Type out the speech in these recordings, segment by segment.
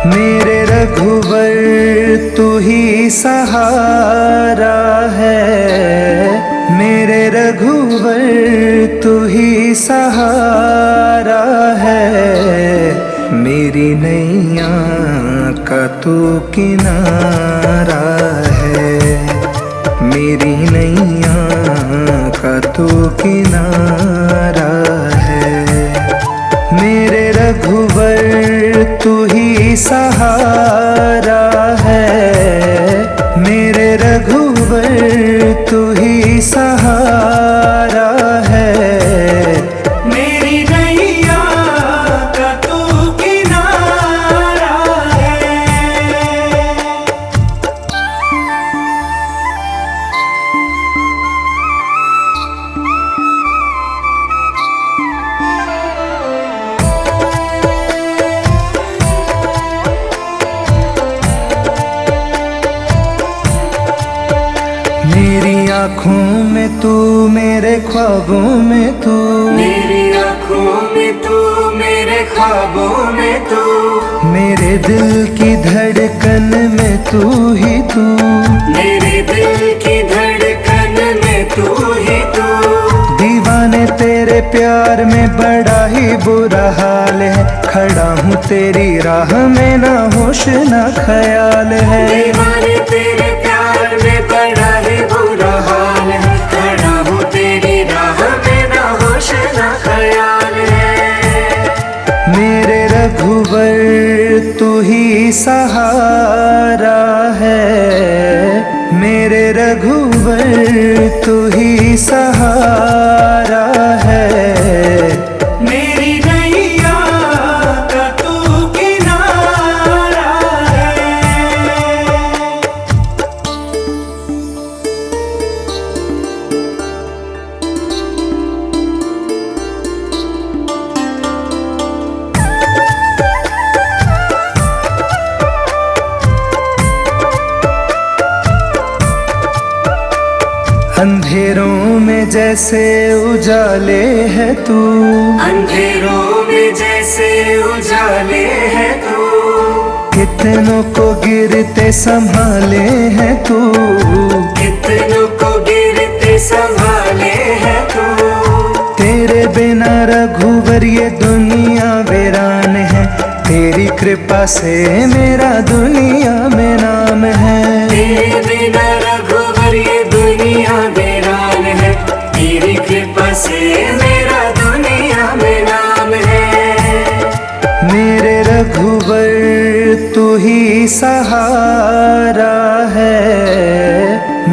मेरे रघुवर तू ही सहारा है, मेरे रघुवर तू ही सहारा है। मेरी नैया का तू किनारा है, मेरी नैया का तू किनारा है। मेरे रघुवर तू ही सहारा है, मेरे रघुवर तू ही सहारा है। मेरी नैया का तू किनारा है। मेरी आँखों में तू, मेरे ख्वाबों में तू, मेरी आँखों में तू, मेरे ख्वाबों में तू, मेरे दिल की धड़कन में तू ही तू, मेरे दिल की धड़कन में तू ही तू। दीवाने तेरे प्यार में बड़ा ही बुरा हाल है, खड़ा हूँ तेरी राह में ना होश ना ख्याल है। दीवाने तेरे प्यार में बड़ा ही बुरा हाल है, खड़ा हूँ तेरी राह में ना होश ना ख्याल है। मेरे रघुवर तू ही सहारा है, मेरे रघुवर तू ही सहारा है। मेरी नैया का तू किनारा है। अंधेरों में जैसे उजाले है तू, अंधेरों में जैसे उजाले है तू, कितनों को गिरते संभाले है तू, कितनों को गिरते संभाले है तू। तेरे बिना रघुवर ये दुनिया वीरान है, तेरी कृपा से मेरा दुनिया में नाम है। तेरे बिना रघुवर ये दुनिया वीरान है, तेरी कृपा से मेरा दुनिया में नाम है। मेरे रघुवर तू ही सहारा है,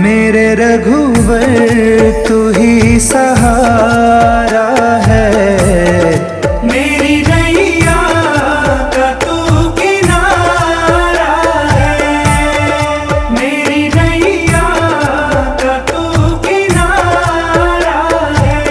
मेरे रघुवर तू ही सहारा है। मेरी नैया का तू किनारा है, मेरी नैया का तू किनारा है।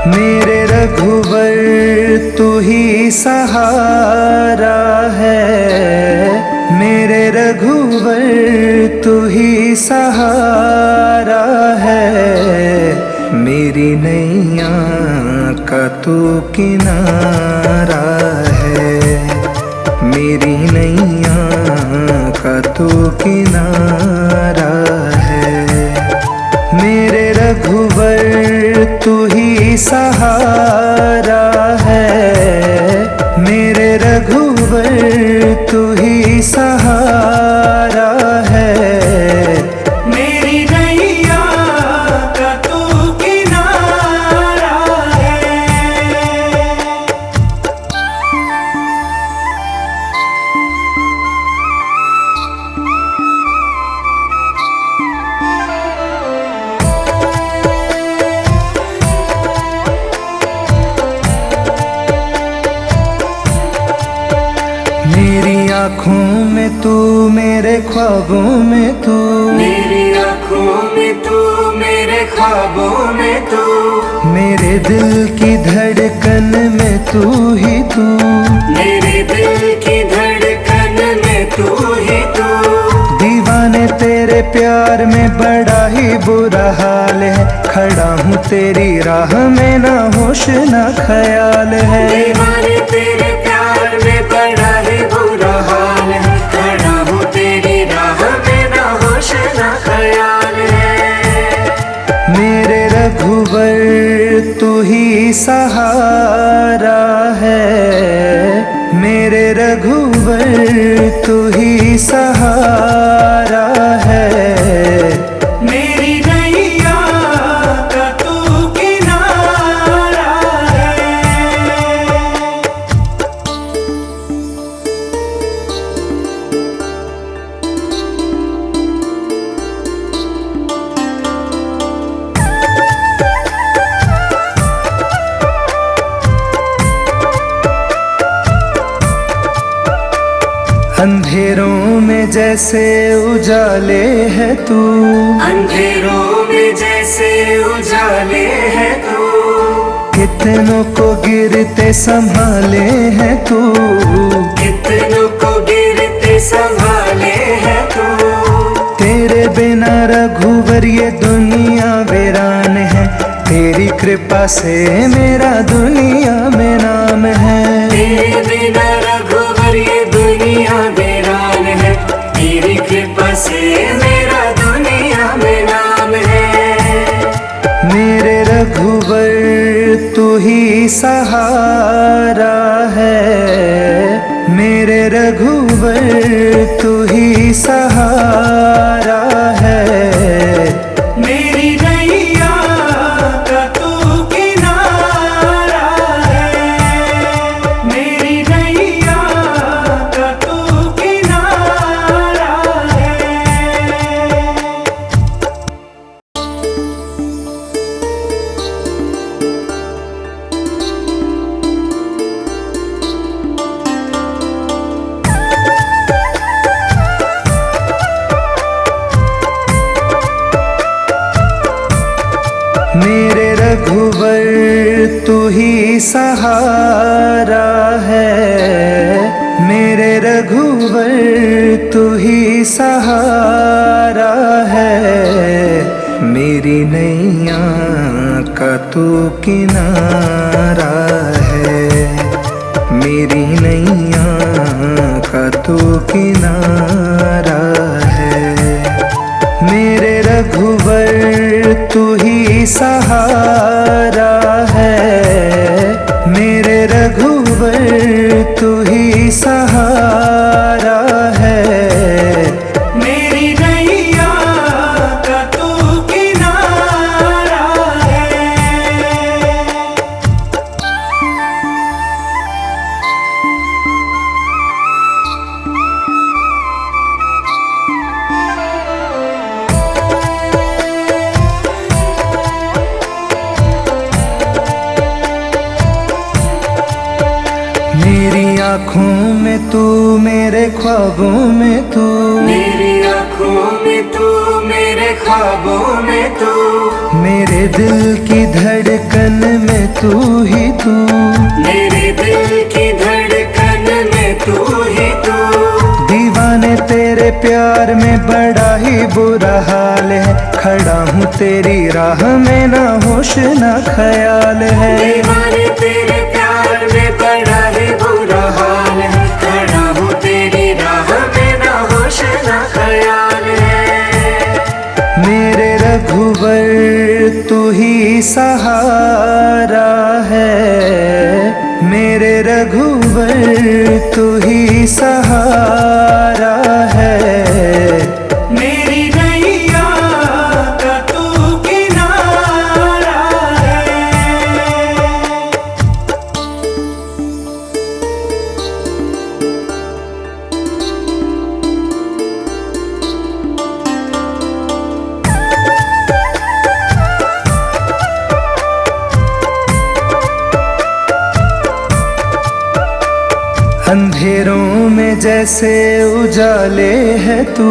मेरे रघुवर तू ही सहारा है, मेरे रघुवर तू ही सहारा है। मेरी नैया का तू किनारा है, मेरी नैया का तू किनारा है। मेरे रघुवर तू ही सहारा है, मेरे रघुवर तू ही सहारा है। मेरी नैया का तू किनारा है। मेरी आँखों में तू, मेरे ख्वाबों में तू, मेरी आँखों में तू, मेरे ख्वाबों में तू, मेरे दिल की धड़कन में तू ही तू, मेरे दिल की धड़कन में तू ही तू। दीवाने तेरे प्यार में बड़ा ही बुरा हाल है, खड़ा हूँ तेरी राह में ना होश ना ख्याल है। दीवाने तेरे प्यार में बड़ा ही बुरा हाल है, खड़ा हूँ तेरी राह में ना होश ना ख्याल है। मेरे रघुवर तू ही सहारा है, मेरे रघुवर तू ही सहारा है। मेरी नैया का तू किनारा है। अंधेरों में जैसे उजाले है तू, अंधेरों में जैसे उजाले है तू। कितनों को गिरते संभाले है तू, कितनों को गिरते संभाले है तू। तेरे बिना रघुवर ये दुनिया वीरान है, तेरी कृपा से मेरा दुनिया में नाम है। तेरे बिना रघुवर ये दुनिया वीरान है, तेरी कृपा से मेरा दुनिया में नाम है। मेरे रघुवर तू ही सहारा है, मेरे रघुवर तू ही सहारा है। मेरी नैया का तू किनारा है। मेरी नैया का तू किनारा है। मेरे रघुवर तू ही सहारा है, मेरे रघुवर तू ही सहारा है। मेरी नैया का तू किनारा है, मेरी नैया का तू किनारा है। मेरे रघुवर तू ही सहारा है, मेरे रघुवर तू ही सहारा है। मेरी नैया का तू किनारा है। मेरी आँखों में तू, मेरे ख्वाबों में तू, मेरी आँखों में तू, मेरे ख्वाबों में तू। मेरे दिल की धड़कन में तू ही तू, मेरे दिल की धड़कन में तू ही तू। दीवाने तेरे प्यार में बड़ा ही बुरा हाल है, खड़ा हूँ तेरी राह में ना होश ना ख्याल है। दीवाने तेरे प्यार में बड़ा ही बुरा हाल है, खड़ा हूँ तेरी राह में ना होश ना ख्याल है। मेरे रघुवर तू ही सहारा है, मेरे रघुवर तू ही सहारा है। मेरी नैया का तू किनारा है। अंधेरों में जैसे उजाले है तू,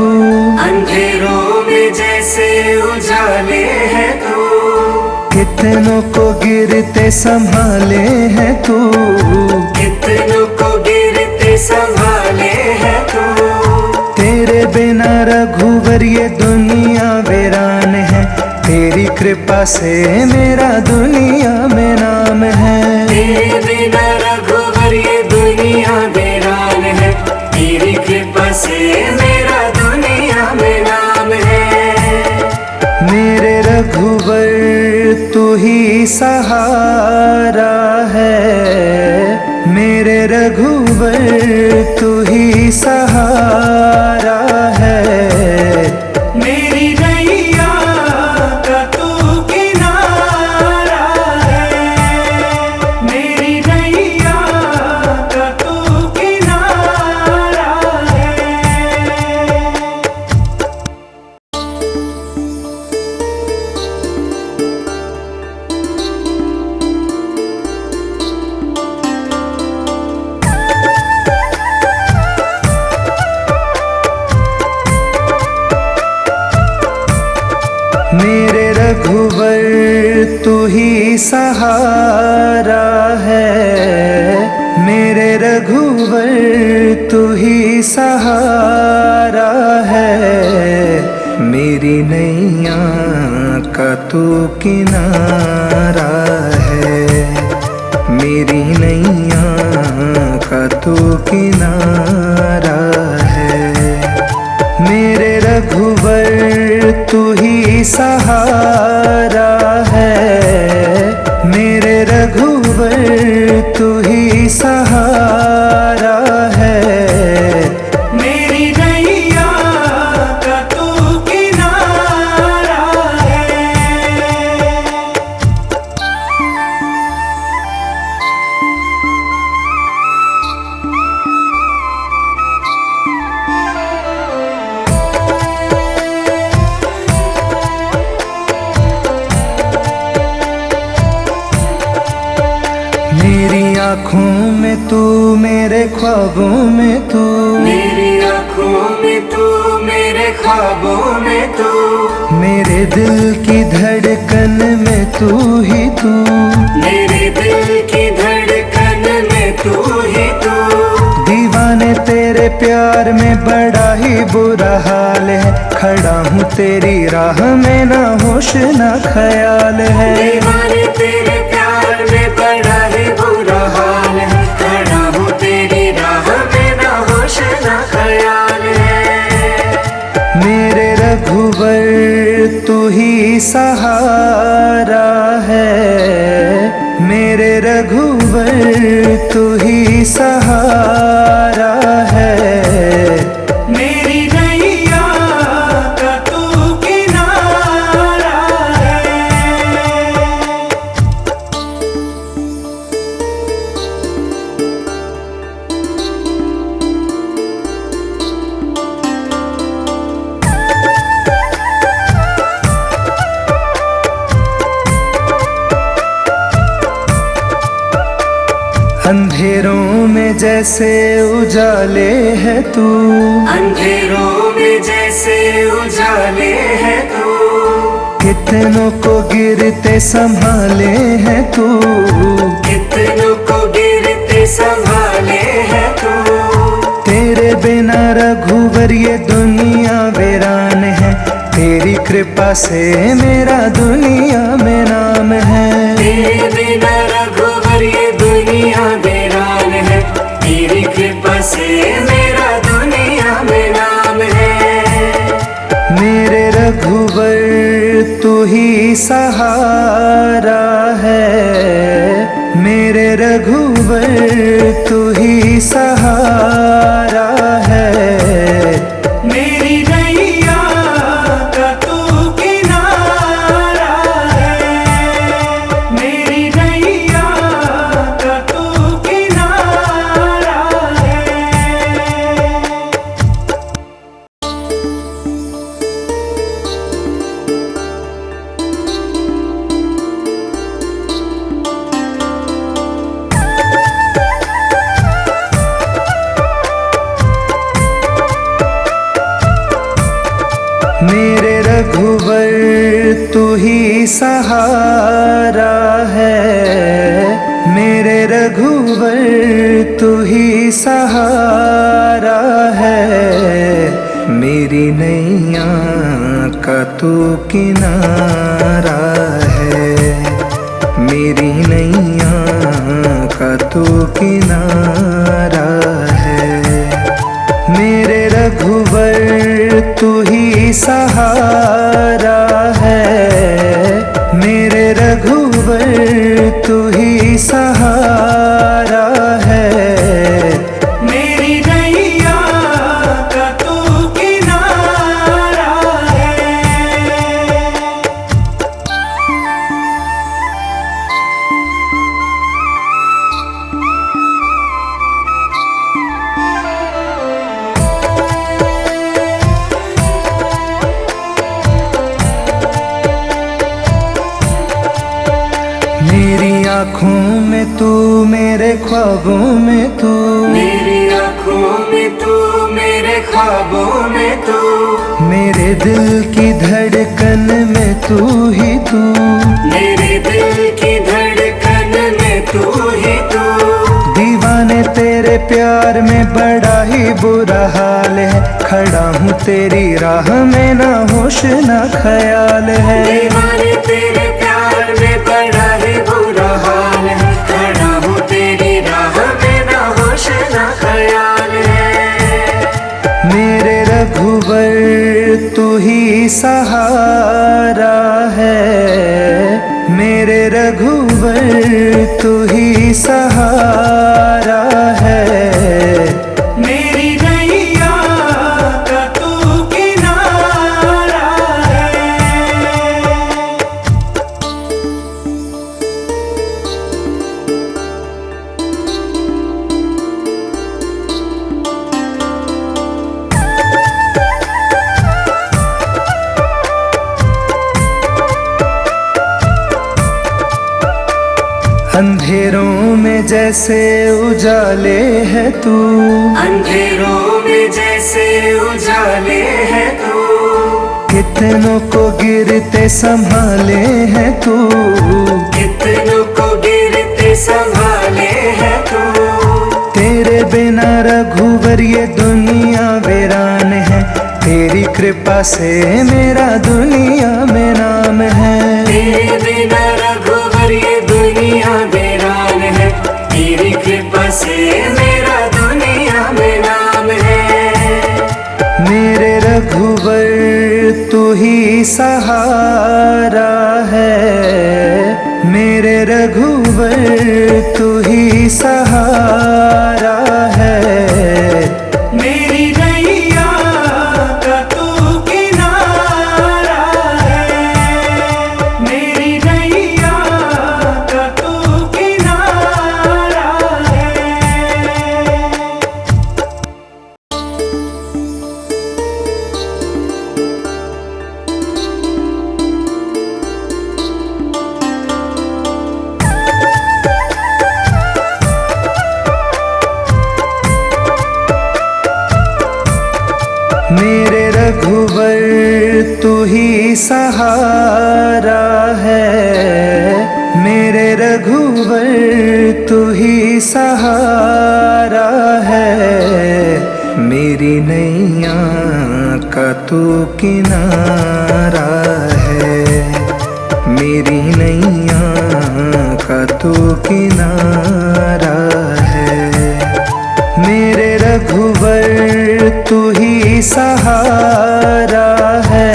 अंधेरों में जैसे उजाले है तू। कितनों को गिरते संभाले है तू, कितनों को गिरते संभाले है तू। तेरे बिना रघुवर ये दुनिया वीरान है, तेरी कृपा से मेरा दुनिया में नाम है। तेरे बिना रघुवर ये दुनिया वीरान है, तेरी कृपा से मेरा दुनिया में नाम है। मेरे रघुवर तू ही सहारा है, मेरे रघुवर तू ही सहारा है। मेरी नैया का तू किनारा है, मेरी नैया का तू किनारा है। मेरे रघुवर तू ही सहारा है, मेरे रघुवर तू ही सहारा है। मेरी नैया का तू किनारा है, मेरी नैया का तू किनारा है। मेरे रघुवर तू ही सहारा है, मेरे रघुवर तू ही सहारा है। मेरी नैया का तू किनारा है। मेरी आँखों में तू, मेरे ख्वाबों में तू, मेरी आँखों में तू, मेरे ख्वाबों में तू, मेरे दिल की धड़कन में तू ही तू, मेरे दिल की धड़कन में तू ही तू। दीवाने तेरे प्यार में बड़ा ही बुरा हाल है, खड़ा हूँ तेरी राह में ना होश ना ख्याल है। दीवाने तेरे प्यार में बड़ा ही बुरा हाल है, खड़ा हूँ तेरी राह में ना होश ना ख्याल है। मेरे रघुवर तू ही सहारा है, मेरे रघुवर तू ही सहारा है। मेरी नैया का तू किनारा है। अंधेरों में जैसे उजाले है तू, अंधेरों में जैसे उजाले है तू, कितनों को गिरते संभाले है तू, कितनों को गिरते संभाले है तू। तेरे बिना रघुवर ये दुनिया वीरान है, तेरी कृपा से मेरा दुनिया में नाम है। तेरे बिना रघुवर ये दुनिया वीरान है, तेरी कृपा से मेरा दुनिया में नाम है। मेरे रघुवर तू ही सहारा है, मेरे रघुवर तू ही सहारा है। मेरी नैया का तू किनारा है, मेरी नैया का तू किनारा है। मेरे रघुवर तू ही सहारा का तू किनारा है, मेरी नैया का तू किनारा है। मेरे रघुवर तू ही सहारा है, मेरे रघुवर तू ही सहारा है। मेरी नैया का तू किनारा है। मेरी आँखों में तू, मेरे ख्वाबों में तू, मेरी आँखों में तू, मेरे ख्वाबों में तू, मेरे दिल की धड़कन में तू ही तू, मेरे दिल की धड़कन में तू ही तू। दीवाने तेरे प्यार में बड़ा ही बुरा हाल है, खड़ा हूँ तेरी राह में ना होश ना ख्याल है। दीवाने तेरे प्यार में बड़ा ही बुरा हाल है, खड़ा हूँ तेरी राह में ना होश ना ख्याल है। मेरे रघुवर तू ही सहारा है, मेरे रघुवर तू ही सहारा है। मेरी नैया का तू किनारा है। अंधेरों में जैसे उजाले है तू, अंधेरों में जैसे उजाले है तू, कितनों को गिरते संभाले है तू, कितनों को गिरते संभाले है तू। तेरे बिना रघुवर ये दुनिया वीरान है, तेरी कृपा से मेरा दुनिया में नाम है। तेरे बिना रघुवर ये दुनिया वीरान है, तेरी कृपा से मेरा दुनिया में नाम है। मेरे रघुवर तू ही सहारा है, मेरे रघुवर तू ही सहारा है। मेरी नैया का तू किनारा है, मेरी नैया का तू किनारा है। मेरे रघुवर तू ही सहारा है, मेरे रघुवर तू ही सहारा है। मेरी नैया का तू किनारा है, मेरी नैया का तू किनारा है। मेरे रघुवर तू ही सहारा है,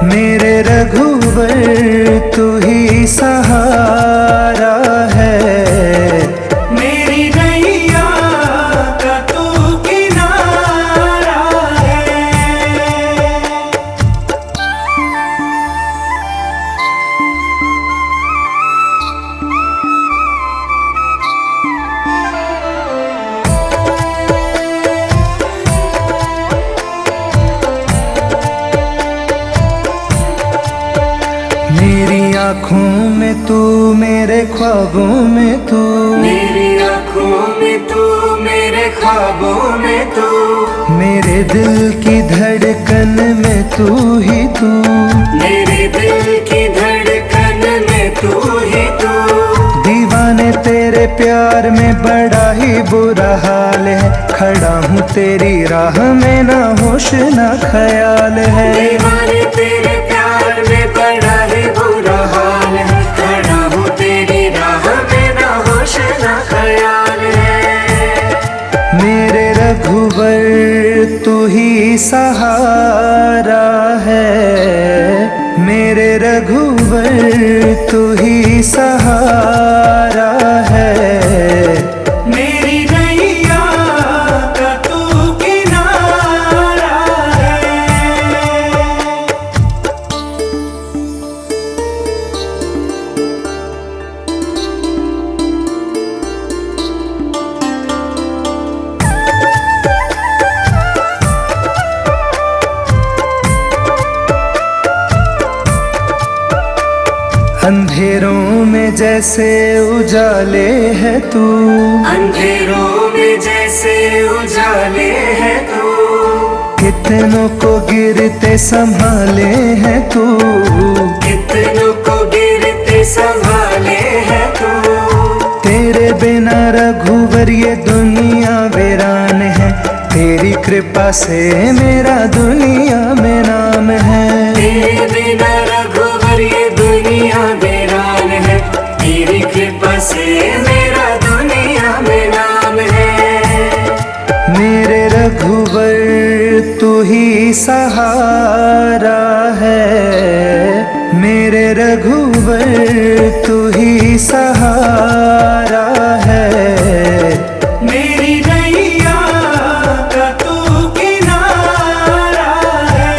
मेरे रघुवर तू ही सहारा है। मेरी नैया का तू किनारा है। मेरी आँखों में तू, मेरे ख्वाबों में तू, मेरी आँखों में तू, मेरे ख्वाबों में तू, मेरे दिल की धड़कन में तू ही तू, मेरे दिल की धड़कन में तू ही तू। दीवाने तेरे प्यार में बड़ा ही बुरा हाल है, खड़ा हूँ तेरी राह में, ना होश ना ख्याल है। दीवाने तेरे प्यार में बड़ा ही बुरा हाल है, खड़ा हूँ तेरी राह में, ना होश ना ख्याल है। मेरे रघुवर तू ही सहारा है, मेरे रघुवर तू ही सहारा है। मेरी नैया का तू किनारा है। अंधेरों में जैसे उजाले है तू, अंधेरों में जैसे उजाले है तू, कितनों को गिरते संभाले है तू, कितनों को गिरते संभाले है तू। तेरे बिना रघुवर ये दुनिया वीरान है, तेरी कृपा से मेरा दुनिया में नाम है। तेरे बिना रघुवर ये दुनिया वीरान है, तेरी कृपा से मेरा दुनिया में नाम है। मेरे रघुवर तू ही सहारा है, मेरे रघुवर तू ही सहारा है। मेरी नैया का तू किनारा है,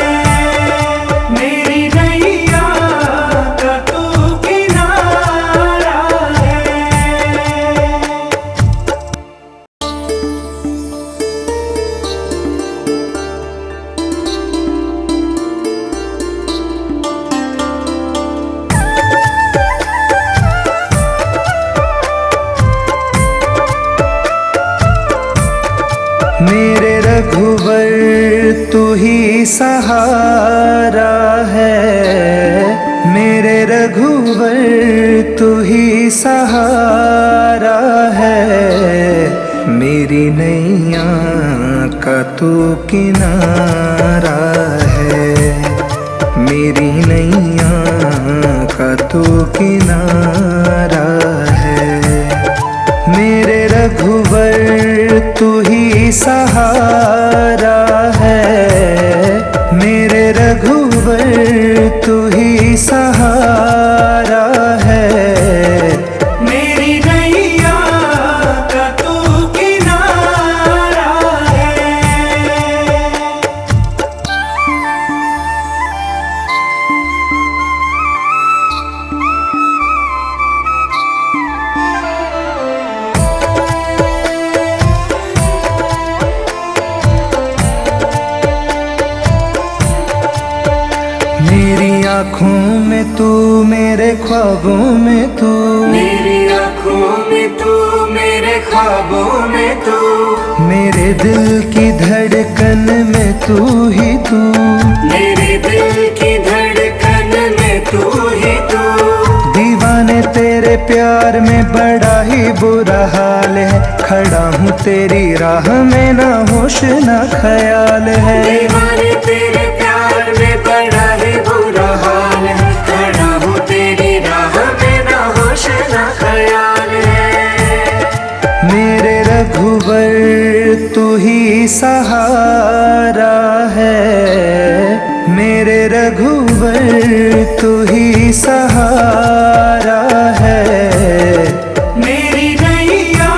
मेरी नैया का तू किनारा है। मेरे रघुवर तू ही सहारा है, मेरे रघुवर तू ही सहारा है। मेरी नैया का तू किनारा है, मेरी नैया का तू किनारा है। मेरे रघुवर तू ही सहारा है, मेरे रघुवर तू ही सहारा है। मेरी नैया का तू किनारा है। मेरी आँखों में तू, मेरे ख्वाबों में तू, मेरी आँखों में तू, मेरे ख्वाबों में तू, मेरे दिल की धड़कन में तू ही तू, मेरे दिल की धड़कन में तू ही तू। दीवाने तेरे प्यार में बड़ा ही बुरा हाल है, खड़ा हूँ तेरी राह में, ना होश ना ख्याल है। दीवाने तेरे प्यार में बड़ा ही बुरा हाल है, खड़ा हूँ तेरी राह में, ना होश ना ख्याल है। मेरे रघुवर तू ही सहारा है, मेरे रघुवर तू ही सहारा है। मेरी नैया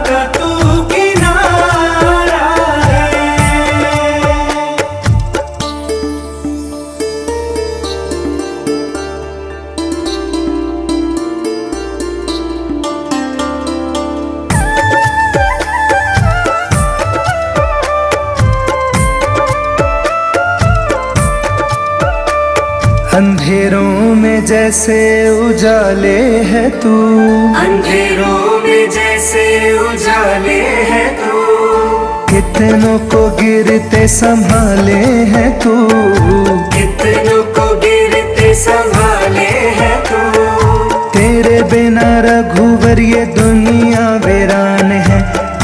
का तू किनारा है। अंधेरों में जैसे उजाले है तू, अंधेरों में जैसे उजाले है तू, कितनों को गिरते संभाले है तू, कितनों को गिरते संभाले है तू। तेरे बिना रघुवर ये दुनिया वीरान है,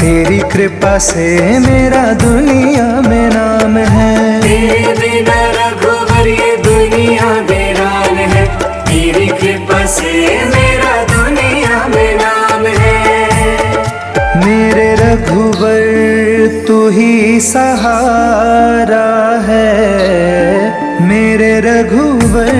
तेरी कृपा से मेरा दुनिया में नाम है। तेरे बिना रघुवर ये दुनिया वीरान है, तेरी कृपा से मेरा दुनिया में नाम है। मेरे रघुवर तू ही सहारा है, मेरे रघुवर